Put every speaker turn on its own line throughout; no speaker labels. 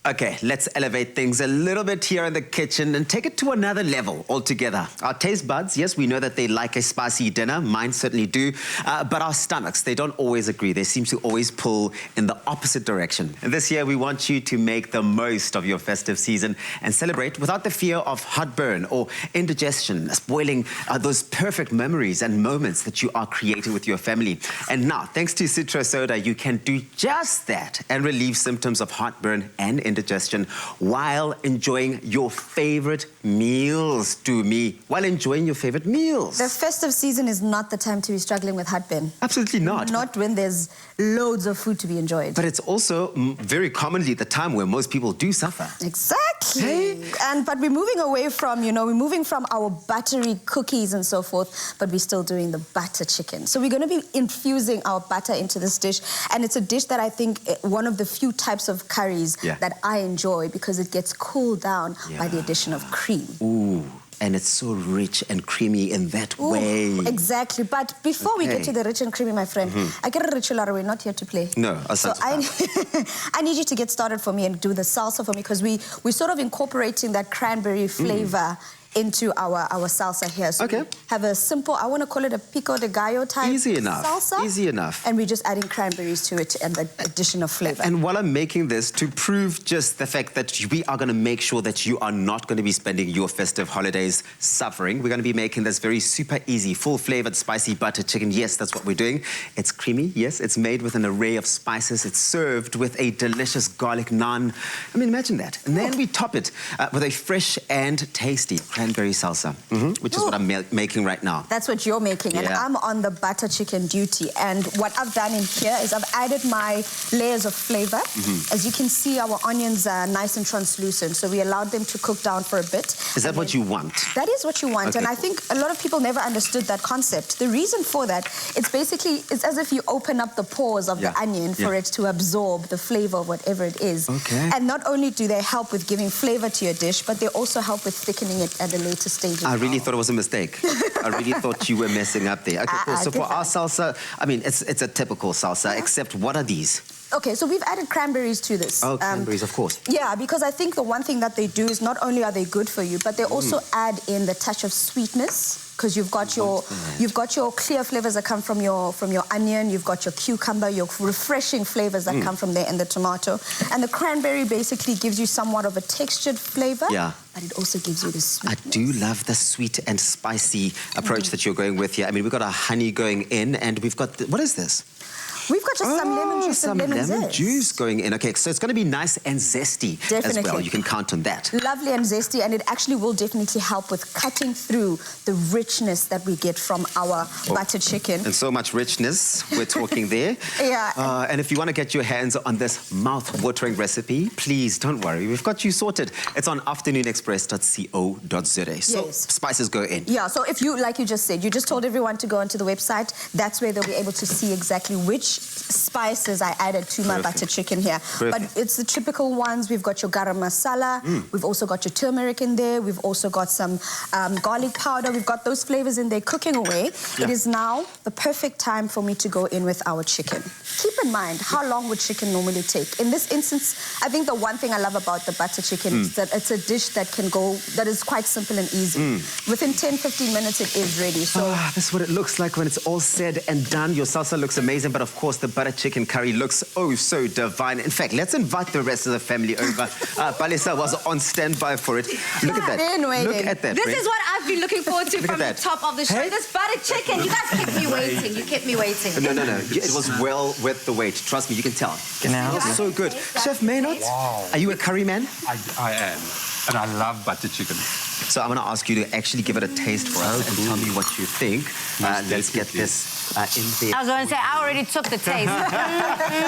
Okay, let's elevate things a little bit here in the kitchen and take it to another level altogether. Our taste buds, yes, we know that they like a spicy dinner. Mine certainly do. But our stomachs, they don't always agree. They seem to always pull in the opposite direction. And this year, we want you to make the most of your festive season and celebrate without the fear of heartburn or indigestion, spoiling those perfect memories and moments that you are creating with your family. And now, thanks to Citro-Soda, you can do just that and relieve symptoms of heartburn and indigestion while enjoying your favorite meals. While enjoying your favorite meals.
The festive season is not the time to be struggling with heartburn.
Absolutely not.
Not when there's loads of food to be enjoyed.
But it's also very commonly the time where most people do suffer.
Exactly.
Hey?
But we're moving away from, we're moving from our buttery cookies and so forth, but we're still doing the butter chicken. So we're going to be infusing our butter into this dish, and it's a dish that I think one of the few types of curries that I enjoy because it gets cooled down by the addition of cream.
Ooh. And it's so rich and creamy in that way.
Exactly. But before we get to the rich and creamy, my friend, I get a ritual. We're not here to play.
No,
so I need you to get started for me and do the salsa for me, because we're sort of incorporating that cranberry flavor into our salsa here. So we have a simple, I want to call it a pico de gallo type salsa.
Easy enough.
And we're just adding cranberries to it and the addition of flavor.
And while I'm making this, to prove just the fact that we are going to make sure that you are not going to be spending your festive holidays suffering, we're going to be making this very super easy, full-flavored, spicy butter chicken. Yes, that's what we're doing. It's creamy. Yes, it's made with an array of spices. It's served with a delicious garlic naan. I mean, imagine that. And then we top it with a fresh and tasty cranberry salsa, which is what I'm making right now.
That's what you're making, and I'm on the butter chicken duty. And what I've done in here is I've added my layers of flavor. As you can see, our onions are nice and translucent, so we allowed them to cook down for a bit.
Is that what you want?
That is what you want, and I think a lot of people never understood that concept. The reason for that, it's as if you open up the pores of the onion for it to absorb the flavor of whatever it is. And not only do they help with giving flavor to your dish, but they also help with thickening it at a later stage.
I really thought it was a mistake. I really thought you were messing up there. Okay, cool. So for our salsa, I mean, it's a typical salsa, except what are these?
Okay, so we've added cranberries to this.
Oh, cranberries, of course.
Yeah, because I think the one thing that they do is not only are they good for you, but they also add in the touch of sweetness. Because you've got your clear flavors that come from your onion, you've got your cucumber, your refreshing flavors that come from there, and the tomato. And the cranberry basically gives you somewhat of a textured flavor. Yeah. But it also gives you the sweetness.
I do love the sweet and spicy approach that you're going with here. I mean, we've got our honey going in, and we've got what is this?
We've got just some lemon juice and lemon
juice going in. Okay, so it's going to be nice and zesty as well. You can count on that.
Lovely and zesty, and it actually will definitely help with cutting through the richness that we get from our butter chicken. And
so much richness we're talking there. And if you want to get your hands on this mouth-watering recipe, please don't worry. We've got you sorted. It's on afternoonexpress.co.za. So spices go in.
Yeah, so if you, like you just said, you just told everyone to go onto the website. That's where they'll be able to see exactly which spices I added to my butter chicken here. But it's the typical ones. We've got your garam masala. We've also got your turmeric in there. We've also got some garlic powder. We've got those flavors in there cooking away. It is now the perfect time for me to go in with our chicken. Keep in mind, how long would chicken normally take? In this instance, I think the one thing I love about the butter chicken is that it's a dish that that is quite simple and easy. Within 10-15 minutes, it is ready. So
this is what it looks like when it's all said and done. Your salsa looks amazing, but of course, the butter chicken curry looks oh so divine. In fact, let's invite the rest of the family over. Palisa was on standby for it. Look at that. Look at that.
This is what I've been looking forward to from the top of the show. This butter chicken. You guys kept me waiting. You kept me waiting.
No. It was well worth the wait. Trust me, you can tell. It's so good. Chef Maynard, are you a curry man?
I am. And I love butter chicken.
So I'm going to ask you to actually give it a taste for us and tell me what you think. Let's get this in there.
I was going to say, I already took the taste.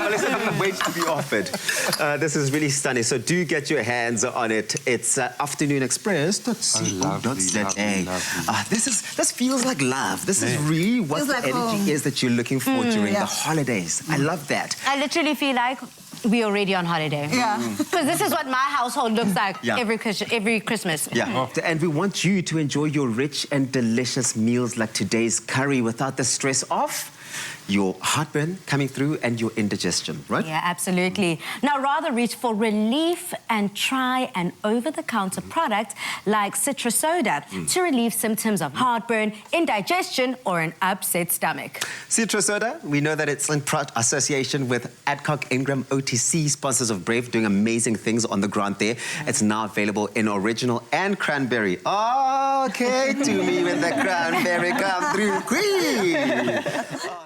Listen, wait to be offered. This is really stunning. So do get your hands on it. It's afternoonexpress.co.za. This feels like love. This is really what the energy is that you're looking for during the holidays. I love that.
I literally feel like we're already on holiday. Because this is what my household looks like every Christmas.
And we want you to enjoy your rich and delicious meals like today's curry without the stress of your heartburn coming through and your indigestion, right?
Yeah, absolutely. Now, rather reach for relief and try an over-the-counter product like Citro-Soda to relieve symptoms of heartburn, indigestion, or an upset stomach.
Citro-Soda, we know that it's in association with Adcock Ingram OTC, sponsors of Brave, doing amazing things on the ground there. It's now available in original and cranberry. Okay, to me with the cranberry come through, queen.